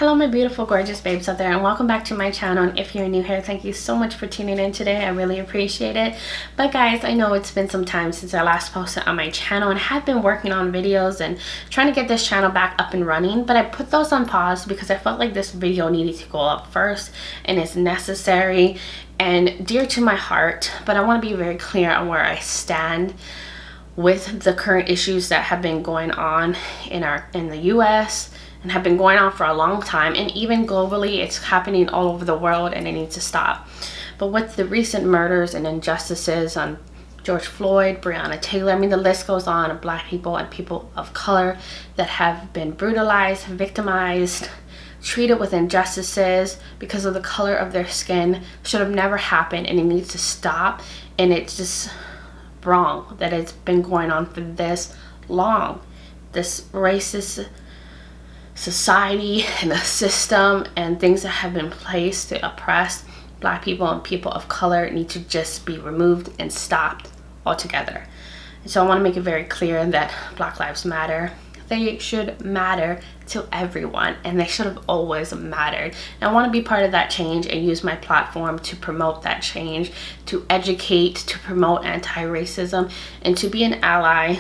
Hello my beautiful gorgeous babes out there, and welcome back to my channel. And if you're new here, thank you so much for tuning in today. I really appreciate it. But guys, I know it's been some time since I last posted on my channel, and have been working on videos and trying to get this channel back up and running, but I put those on pause because I felt like this video needed to go up first, and it's necessary and dear to my heart. But I want to be very clear on where I stand with the current issues that have been going on in the US and have been going on for a long time, and even globally. It's happening all over the world and it needs to stop. But with the recent murders and injustices on George Floyd, Breonna Taylor, I mean the list goes on, of Black people and people of color that have been brutalized, victimized, treated with injustices because of the color of their skin, should have never happened, and it needs to stop. And it's just wrong that it's been going on for this long. This racist society and the system and things that have been placed to oppress Black people and people of color need to just be removed and stopped altogether. And so I want to make it very clear that Black Lives Matter. They should matter to everyone, and they should have always mattered. And I want to be part of that change and use my platform to promote that change, to educate, to promote anti-racism, and to be an ally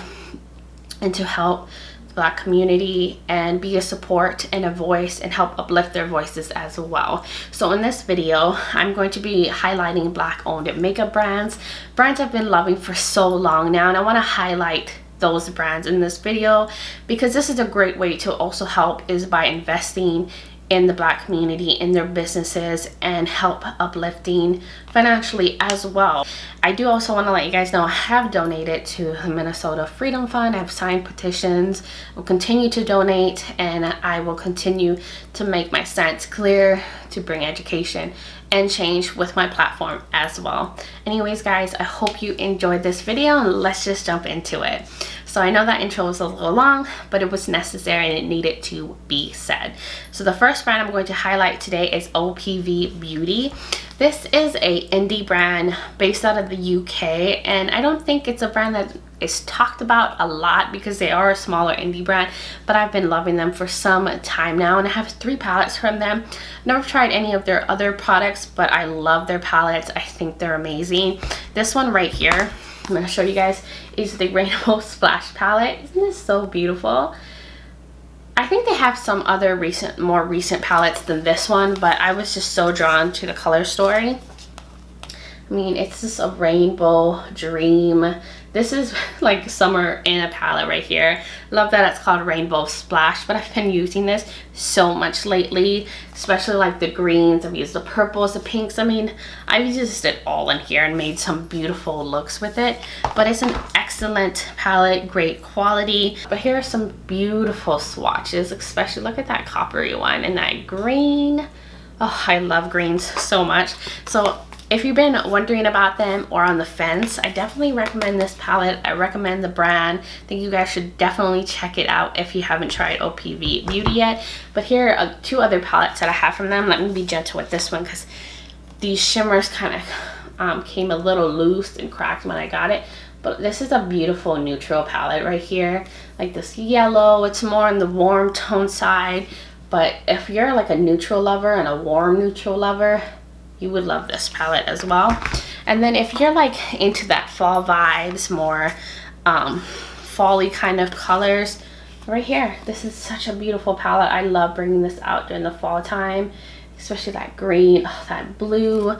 and to help the Black community and be a support and a voice and help uplift their voices as well. So in this video, I'm going to be highlighting Black owned makeup brands I've been loving for so long now, and I want to highlight those brands in this video because this is a great way to also help, is by investing in the Black community, in their businesses, and help uplifting financially as well. I do also want to let you guys know I have donated to the Minnesota Freedom Fund. I've signed petitions. I'll continue to donate, and I will continue to make my stance clear to bring education and change with my platform as well. Anyways guys, I hope you enjoyed this video, and let's just jump into it. So I know that intro was a little long, but it was necessary and it needed to be said. So the first brand I'm going to highlight today is OPV Beauty. This is a indie brand based out of the UK, and I don't think it's a brand that is talked about a lot because they are a smaller indie brand, but I've been loving them for some time now, and I have 3 palettes from them. Never tried any of their other products, but I love their palettes. I think they're amazing. This one right here, I'm going to show you guys, is the Rainbow Splash palette. Isn't this so beautiful? I think they have some other more recent palettes than this one, but I was just so drawn to the color story. I mean, it's just a rainbow dream. This is like summer in a palette right here. Love that it's called Rainbow Splash, but I've been using this so much lately, especially like the greens. I've used the purples, the pinks. I mean, I've used it all in here and made some beautiful looks with it. But it's an excellent palette, great quality. But here are some beautiful swatches, especially look at that coppery one and that green. Oh, I love greens so much. So if you've been wondering about them or on the fence, I definitely recommend this palette. I recommend the brand. I think you guys should definitely check it out if you haven't tried OPV Beauty yet. But here are 2 other palettes that I have from them. Let me be gentle with this one because these shimmers kind of came a little loose and cracked when I got it. But this is a beautiful neutral palette right here. Like this yellow, it's more on the warm tone side. But if you're like a neutral lover and a warm neutral lover, you would love this palette as well. And then if you're like into that fall vibes, more fall-y kind of colors, right here, this is such a beautiful palette. I love bringing this out during the fall time, especially that green, oh, that blue,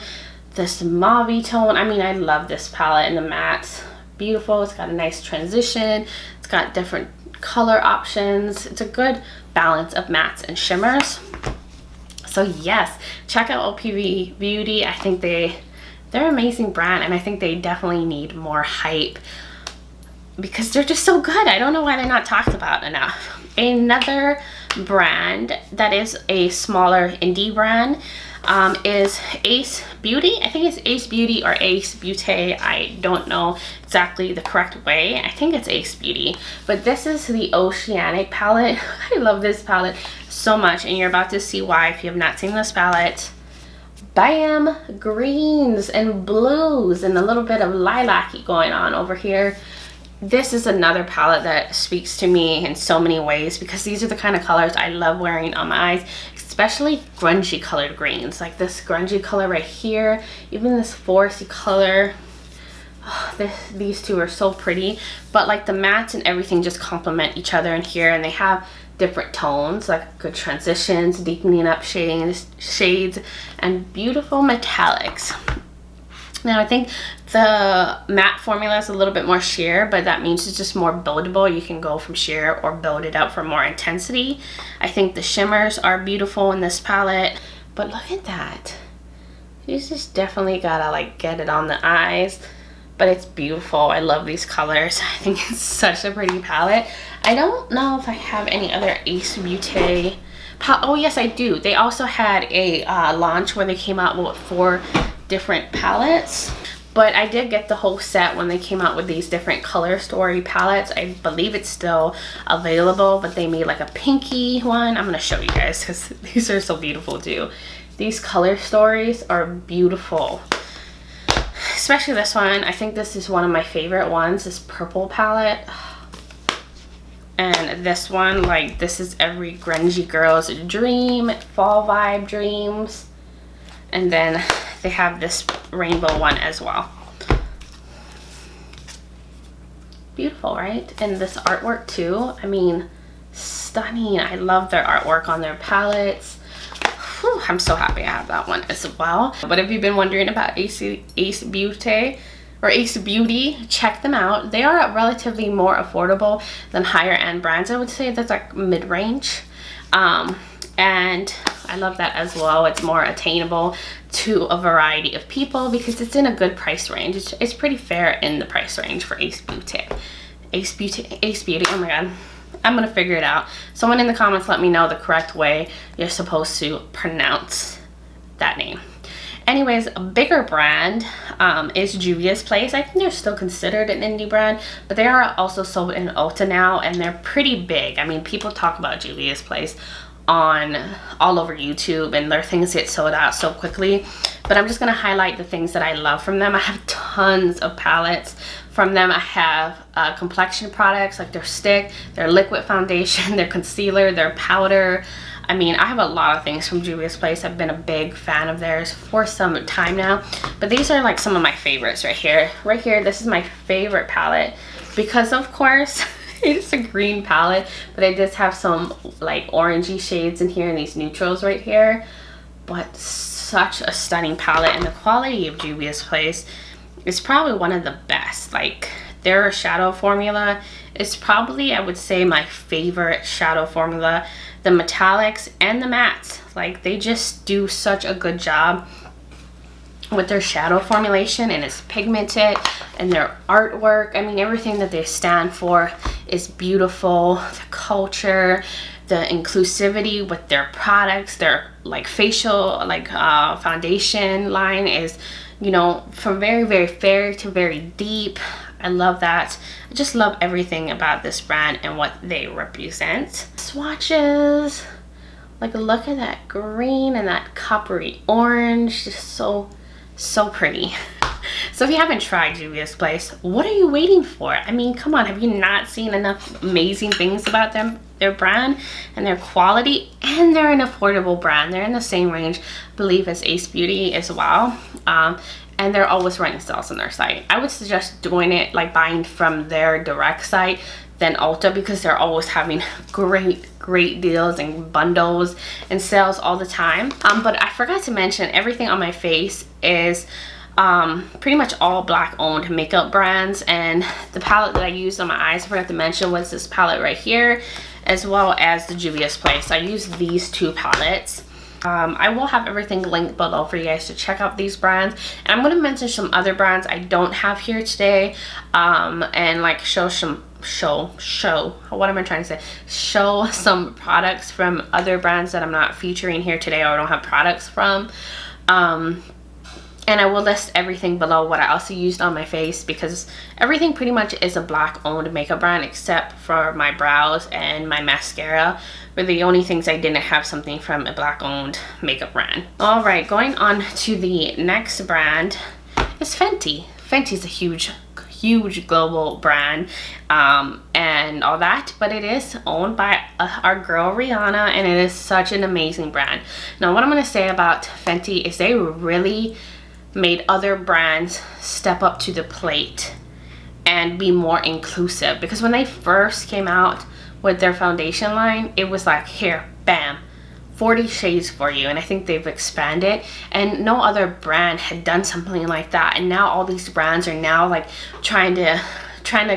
this mauve tone. I mean, I love this palette, and the mattes, beautiful. It's got a nice transition. It's got different color options. It's a good balance of mattes and shimmers. So yes, check out OPV Beauty. I think they're an amazing brand, and I think they definitely need more hype because they're just so good. I don't know why they're not talked about enough. Another brand that is a smaller indie brand is Ace Beauty. I think it's Ace Beauty or Ace Beaute. I don't know exactly the correct way. I think it's Ace Beauty. But this is the Oceanic palette. I love this palette so much, and you're about to see why if you have not seen this palette. Bam! Greens and blues and a little bit of lilac going on over here. This is another palette that speaks to me in so many ways because these are the kind of colors I love wearing on my eyes, especially grungy colored greens, like this grungy color right here, even this foresty color. Oh, these two are so pretty, but like the mattes and everything just complement each other in here, and they have different tones, like good transitions, deepening up shades, and beautiful metallics. Now I think the matte formula is a little bit more sheer, but that means it's just more buildable. You can go from sheer or build it up for more intensity. I think the shimmers are beautiful in this palette, but look at that. You just definitely gotta like get it on the eyes, but it's beautiful. I love these colors. I think it's such a pretty palette. I don't know if I have any other Ace Beaute. Oh yes, I do. They also had a launch where they came out with 4 different palettes, but I did get the whole set when they came out with these different color story palettes. I believe it's still available, but they made like a pinky one. I'm gonna show you guys because these are so beautiful too. These color stories are beautiful, especially this one. I think this is one of my favorite ones, this purple palette. And this one, like, this is every grungy girl's dream, fall vibe dreams. And then they have this rainbow one as well. Beautiful, right? And this artwork too, I mean, stunning. I love their artwork on their palettes. Whew, I'm so happy I have that one as well. But if you've been wondering about Ace Beaute or Ace Beauty, check them out. They are relatively more affordable than higher end brands. I would say that's like mid-range. And I love that as well. It's more attainable to a variety of people because it's in a good price range. It's pretty fair in the price range for Ace Beauty. Ace Beauty, oh my god. I'm gonna figure it out. Someone in the comments let me know the correct way you're supposed to pronounce that name. Anyways, a bigger brand is Juvias Place. I think they're still considered an indie brand, but they are also sold in Ulta now, and they're pretty big. I mean, people talk about Juvias Place on all over YouTube, and their things get sold out so quickly. But I'm just gonna highlight the things that I love from them. I have tons of palettes from them. I have complexion products like their stick, their liquid foundation, their concealer, their powder. I mean, I have a lot of things from Juvias Place. I've been a big fan of theirs for some time now, but these are like some of my favorites right here. Right here, this is my favorite palette because, of course, it's a green palette, but it does have some like orangey shades in here and these neutrals right here. But such a stunning palette, and the quality of Juvias Place is probably one of the best. Like, their shadow formula is probably, I would say, my favorite shadow formula. The metallics and the mattes, like, they just do such a good job with their shadow formulation, and it's pigmented, and their artwork, I mean, everything that they stand for is beautiful. The culture, the inclusivity with their products, their like facial like foundation line is, you know, from very, very fair to very deep. I love that. I just love everything about this brand and what they represent. Swatches, like, look at that green and that coppery orange, just so pretty. So if you haven't tried Juvias Place, what are you waiting for? I mean, come on, have you not seen enough amazing things about them, their brand and their quality? And they're an affordable brand. They're in the same range, I believe, as Ace Beauty as well. And they're always running sales on their site. I would suggest doing it, like buying from their direct site than Ulta, because they're always having great deals and bundles and sales all the time. But I forgot to mention, everything on my face is pretty much all black owned makeup brands, and the palette that I used on my eyes, I forgot to mention, was this palette right here, as well as the Juvias Place. I used these 2 palettes. I will have everything linked below for you guys to check out these brands, and I'm going to mention some other brands I don't have here today, and like show what am I trying to say, show some products from other brands that I'm not featuring here today or I don't have products from. And I will list everything below what I also used on my face, because everything pretty much is a black owned makeup brand except for my brows and my mascara were the only things I didn't have something from a black owned makeup brand. Alright, going on to the next brand is Fenty. Fenty's a huge huge global brand and all that, but it is owned by our girl Rihanna, and it is such an amazing brand. Now what I'm going to say about Fenty is they really made other brands step up to the plate and be more inclusive, because when they first came out with their foundation line, it was like, here, bam, 40 shades for you. And I think they've expanded, and no other brand had done something like that. And now all these brands are now like trying to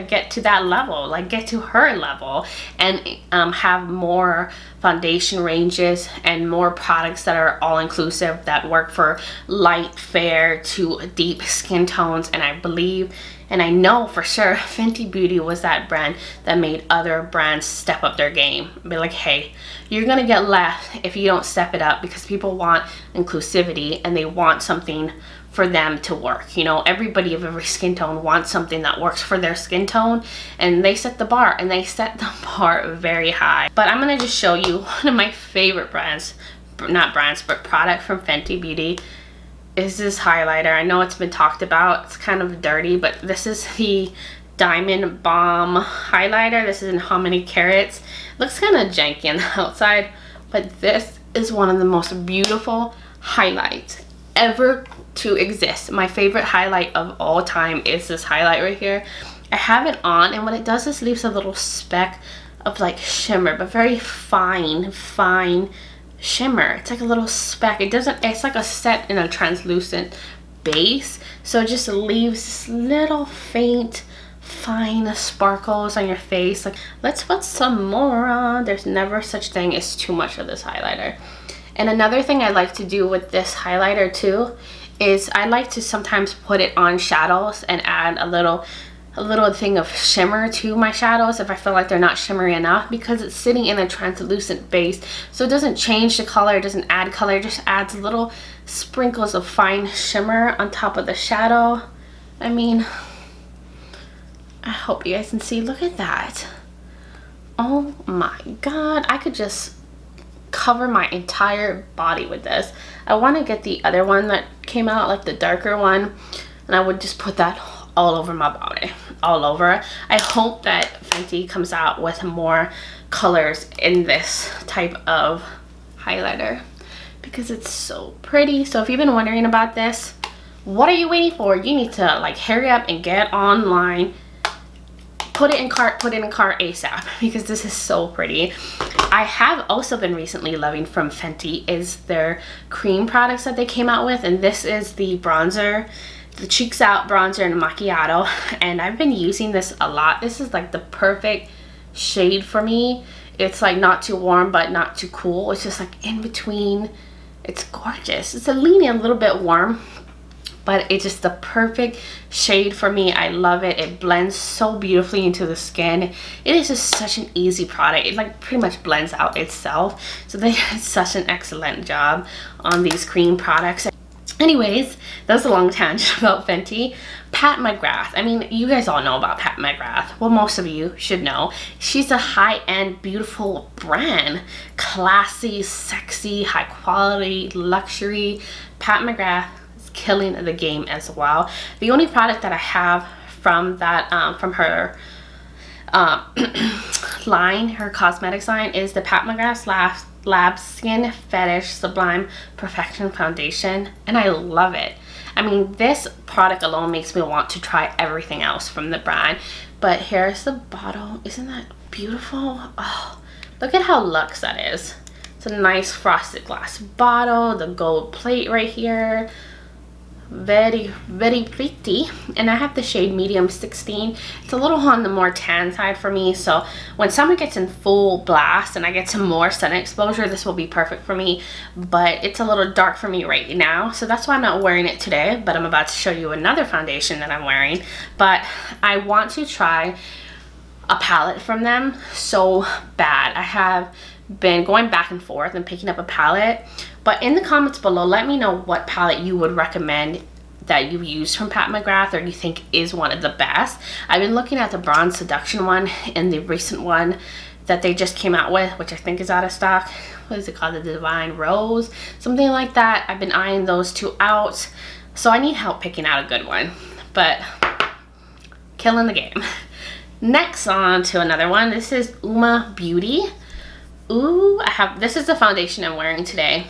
get to that level, like get to her level, and have more foundation ranges and more products that are all inclusive, that work for light, fair to deep skin tones. And I believe, and I know for sure, Fenty Beauty was that brand that made other brands step up their game. Be like, hey, you're gonna get left if you don't step it up, because people want inclusivity and they want something for them to work. You know, everybody of every skin tone wants something that works for their skin tone, and they set the bar, and they set the bar very high. But I'm gonna just show you one of my favorite brands, not brands, but product from Fenty Beauty, is this highlighter. I know it's been talked about, it's kind of dirty, but this is the Diamond Bomb highlighter. This is in How Many Carats. Looks kind of janky on the outside, but this is one of the most beautiful highlights ever to exist. My favorite highlight of all time is this highlight right here. I have it on, and what it does is leaves a little speck of like shimmer, but very fine shimmer. It's like a little speck. It doesn't, it's like a set in a translucent base, so it just leaves this little faint fine sparkles on your face. Like, let's put some more on. There's never such thing as too much of this highlighter. And another thing I like to do with this highlighter too is I like to sometimes put it on shadows and add a little thing of shimmer to my shadows if I feel like they're not shimmery enough, because it's sitting in a translucent base, so it doesn't change the color, it doesn't add color, it just adds little sprinkles of fine shimmer on top of the shadow. I mean, I hope you guys can see. Look at that. Oh my god, I could just cover my entire body with this. I want to get the other one that came out, like the darker one, and I would just put that all over my body, all over. I hope that Fenty comes out with more colors in this type of highlighter, because it's so pretty. So if you've been wondering about this, what are you waiting for? You need to like hurry up and get online, put it in cart ASAP, because this is so pretty. I have also been recently loving from Fenty is their cream products that they came out with, and this is the bronzer, the Cheeks Out bronzer in Macchiato, and I've been using this a lot. This is like the perfect shade for me. It's like not too warm but not too cool. It's just like in between. It's gorgeous. It's leaning a little bit warm, but it's just the perfect shade for me. I love it. It blends so beautifully into the skin. It is just such an easy product. It like pretty much blends out itself. So they did such an excellent job on these cream products. Anyways, that was a long tangent about Fenty. Pat Mcgrath. I mean, you guys all know about Pat Mcgrath. Well, most of you should know. She's a high-end, beautiful brand. Classy, sexy, high-quality, luxury. Pat Mcgrath killing the game as well. The only product that I have from that from her line, her cosmetics line, is the Pat Mcgrath Labs Skin Fetish Sublime Perfection Foundation, and I love it. I mean, this product alone makes me want to try everything else from the brand. But here's the bottle. Isn't that beautiful? Oh, look at how luxe that is. It's a nice frosted glass bottle, the gold plate right here. Very pretty. And I have the shade medium 16. It's a little on the more tan side for me, so when summer gets in full blast and I get some more sun exposure, this will be perfect for me. But it's a little dark for me right now, so that's why I'm not wearing it today. But I'm about to show you another foundation that I'm wearing. But I want to try a palette from them so bad. I have been going back and forth and picking up a palette, but in the comments below, let me know what palette you would recommend that you used from Pat Mcgrath, or you think is one of the best. I've been looking at the Bronze Seduction one and the recent one that they just came out with, which I think is out of stock. What is it called? The Divine Rose, something like that. I've been eyeing those two out, so I need help picking out a good one. But killing the game. Next, on to another one. This is UOMA Beauty. Ooh, this is the foundation I'm wearing today.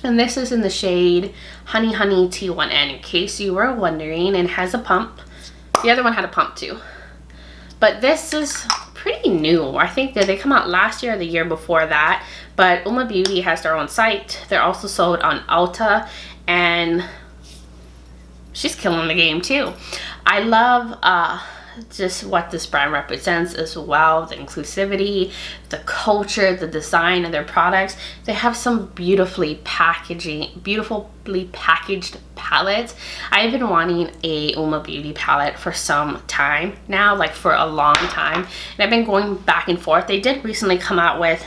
And this is in the shade Honey Honey T1N, in case you were wondering, and has a pump. The other one had a pump too. But this is pretty new. I think that they come out last year or the year before that. But UOMA Beauty has their own site. They're also sold on Ulta, and she's killing the game too. I love just what this brand represents as well, the inclusivity, the culture, the design of their products. They have some beautifully packaged palettes. I've been wanting a UOMA Beauty palette for some time now, like for a long time, and I've been going back and forth. They did recently come out with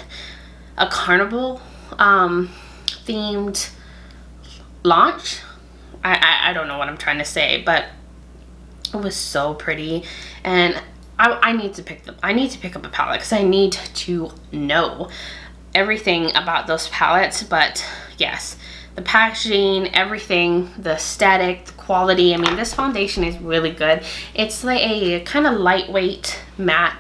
a carnival themed launch. I don't know what I'm trying to say, but it was so pretty, and I need to pick up a palette because I need to know everything about those palettes. But yes, the packaging, everything, the aesthetic, the quality. I mean, this foundation is really good. It's like a kind of lightweight matte,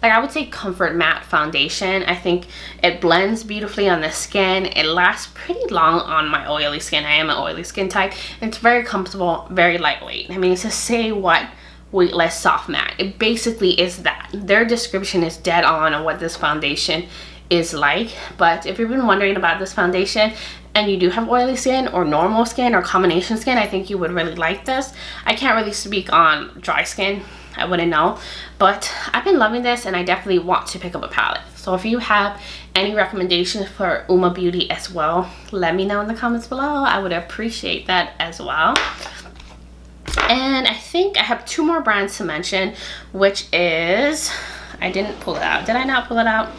like I would say comfort matte foundation. I think it blends beautifully on the skin. It lasts pretty long on my oily skin. I am an oily skin type. It's very comfortable, very lightweight. I mean, it's to say what weightless soft matte. It basically is that. Their description is dead on what this foundation is like. But if you've been wondering about this foundation and you do have oily skin or normal skin or combination skin, I think you would really like this. I can't really speak on dry skin. I wouldn't know, but I've been loving this, and I definitely want to pick up a palette. So if you have any recommendations for UOMA Beauty as well, let me know in the comments below. I would appreciate that as well. And I think I have two more brands to mention, which is, I didn't pull it out. Did I not pull it out?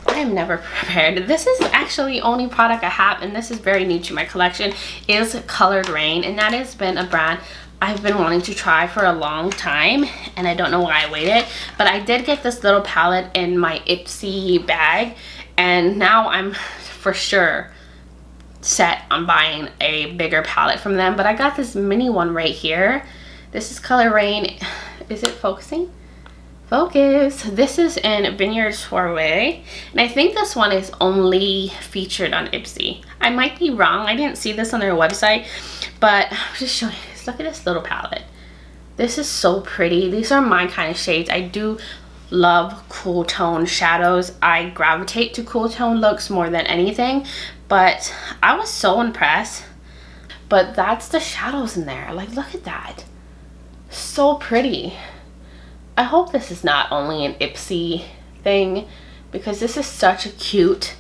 I am never prepared. This is actually the only product I have, and this is very new to my collection, is Colored Rain, and that has been a brand I've been wanting to try for a long time, and I don't know why I waited. But I did get this little palette in my Ipsy bag, and now I'm for sure set on buying a bigger palette from them. But I got this mini one right here. This is Colored Rain. Is it focusing? Focus. This is in Vineyard Soiree, and I think this one is only featured on Ipsy. I might be wrong. I didn't see this on their website, but I'm just showing you. Look at this little palette. This is so pretty. These are my kind of shades. I do love cool tone shadows. I gravitate to cool tone looks more than anything, but I was so impressed. But that's the shadows in there. Like, look at that. So pretty. I hope this is not only an Ipsy thing, because this is such a cute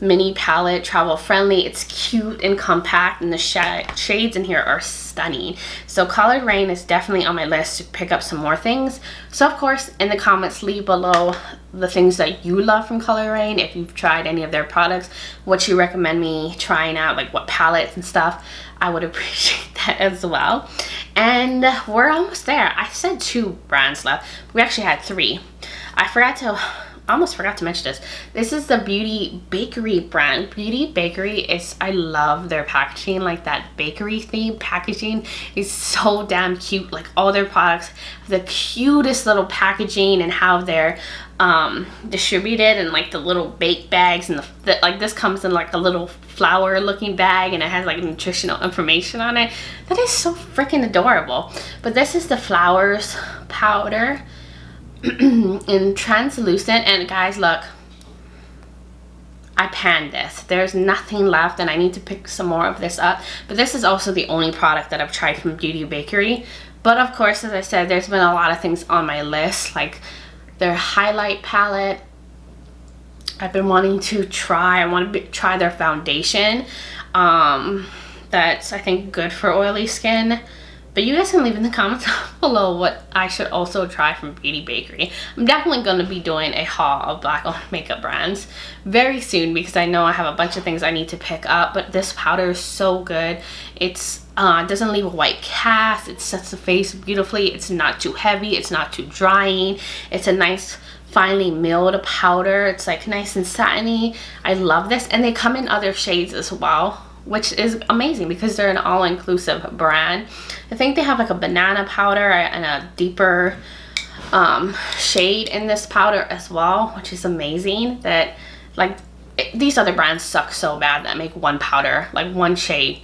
mini palette, travel friendly. It's cute and compact, and the shades in here are stunning. So Colored Rain is definitely on my list to pick up some more things. So of course, in the comments, leave below the things that you love from Colored Rain. If you've tried any of their products, what you recommend me trying out, like what palettes and stuff, I would appreciate that as well. And we're almost there. I said 2 brands left. We actually had 3. I almost forgot to mention this. This is the Beaty Bakerie brand. Beaty Bakerie is, I love their packaging. Like, that bakery themed packaging is so damn cute. Like, all their products have the cutest little packaging, and how they're distributed, and like the little bake bags, and like this comes in like a little flower looking bag, and it has like nutritional information on it. That is so freaking adorable. But this is the flowers powder in translucent, and guys, look, I panned this. There's nothing left, and I need to pick some more of this up. But this is also the only product that I've tried from Beaty Bakerie. But of course, as I said, there's been a lot of things on my list, like their highlight palette. I've been wanting to try. I want to try their foundation. That's, I think, good for oily skin. But you guys can leave in the comments below what I should also try from Beaty Bakerie. I'm definitely going to be doing a haul of black-owned makeup brands very soon, because I know I have a bunch of things I need to pick up. But this powder is so good. It's doesn't leave a white cast. It sets the face beautifully. It's not too heavy. It's not too drying. It's a nice, finely milled powder. It's like nice and satiny. I love this. And they come in other shades as well, which is amazing because they're an all-inclusive brand. I think they have like a banana powder and a deeper shade in this powder as well, which is amazing. That like these other brands suck so bad that make one powder, like one shade.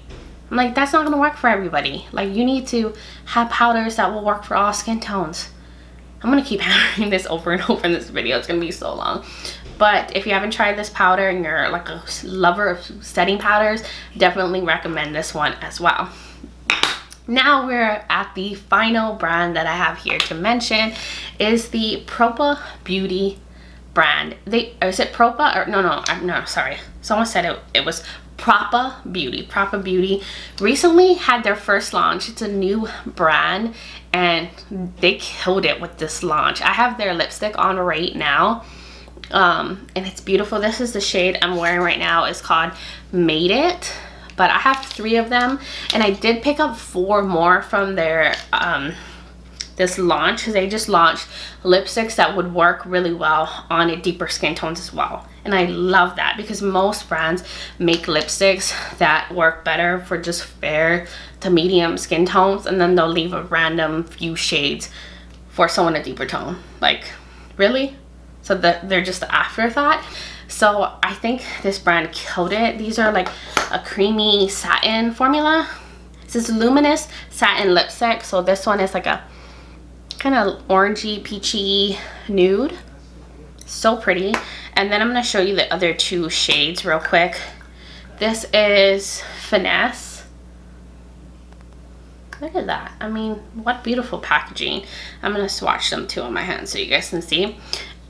I'm like, that's not gonna work for everybody. Like, you need to have powders that will work for all skin tones. I'm gonna keep hammering this over and over in this video. It's gonna be so long. But if you haven't tried this powder and you're like a lover of setting powders, definitely recommend this one as well. Now we're at the final brand that I have here to mention, is the Propa Beauty brand. Is it Propa or no, sorry. Someone said it was Propa Beauty. Propa Beauty recently had their first launch. It's a new brand and they killed it with this launch. I have their lipstick on right now. And it's beautiful. This is the shade I'm wearing right now. It's called Madeit. But I have 3 of them, and I did pick up 4 more from their this launch, because they just launched lipsticks that would work really well on a deeper skin tones as well. And I love that because most brands make lipsticks that work better for just fair to medium skin tones, and then they'll leave a random few shades for someone a deeper tone. Like, really? So they're just the afterthought. So I think this brand killed it. These are like a creamy satin formula. This is luminous satin lipstick. So this one is like a kind of orangey, peachy nude. So pretty. And then I'm going to show you the other 2 shades real quick. This is Finesse. Look at that. I mean, what beautiful packaging. I'm going to swatch them too on my hand so you guys can see.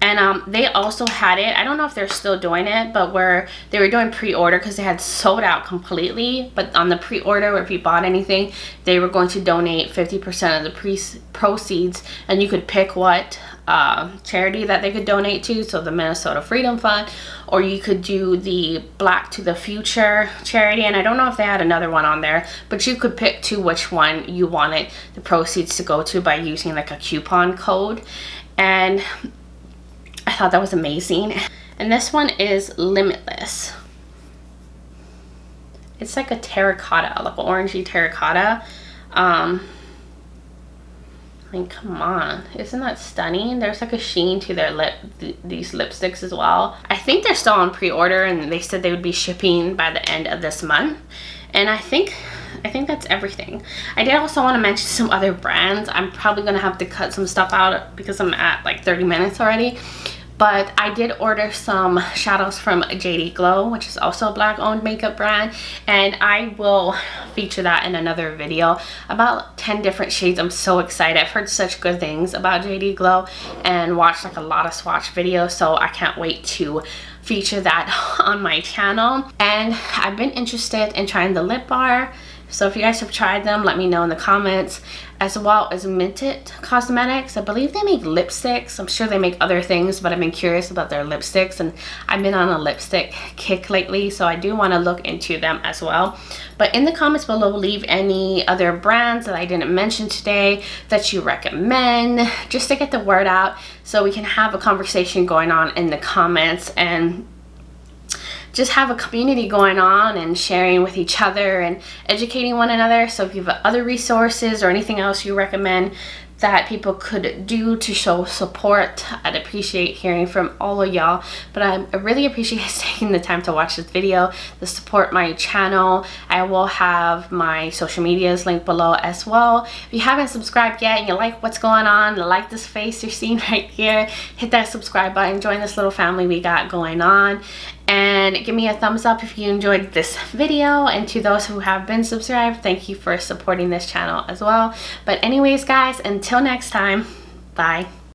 And they also had it, I don't know if they're still doing it, but where they were doing pre-order because they had sold out completely. But on the pre-order, if you bought anything, they were going to donate 50% of the proceeds, and you could pick what charity that they could donate to. So the Minnesota Freedom Fund, or you could do the Black to the Future charity. And I don't know if they had another one on there, but you could pick to which one you wanted the proceeds to go to by using like a coupon code. And I thought that was amazing. And this one is Limitless. It's like a terracotta, like an orangey terracotta. I mean, come on, isn't that stunning? There's like a sheen to their these lipsticks as well. I think they're still on pre-order, and they said they would be shipping by the end of this month. And I think that's everything. I did also want to mention some other brands. I'm probably gonna have to cut some stuff out because I'm at like 30 minutes already. But I did order some shadows from JD Glow, which is also a Black owned makeup brand, and I will feature that in another video. About 10 different shades. I'm so excited. I've heard such good things about JD Glow and watched like a lot of swatch videos, so I can't wait to feature that on my channel. And I've been interested in trying the lip bar. So if you guys have tried them, let me know in the comments. As well as Mented Cosmetics. I believe they make lipsticks. I'm sure they make other things, but I've been curious about their lipsticks, and I've been on a lipstick kick lately, so I do want to look into them as well. But in the comments below, leave any other brands that I didn't mention today that you recommend, just to get the word out so we can have a conversation going on in the comments and just have a community going on and sharing with each other and educating one another. So if you have other resources or anything else you recommend that people could do to show support, I'd appreciate hearing from all of y'all. But I really appreciate you taking the time to watch this video, to support my channel. I will have my social medias linked below as well. If you haven't subscribed yet and you like what's going on, like this face you're seeing right here, hit that subscribe button, join this little family we got going on. And give me a thumbs up if you enjoyed this video. And to those who have been subscribed, thank you for supporting this channel as well. But anyways, guys, until next time, bye.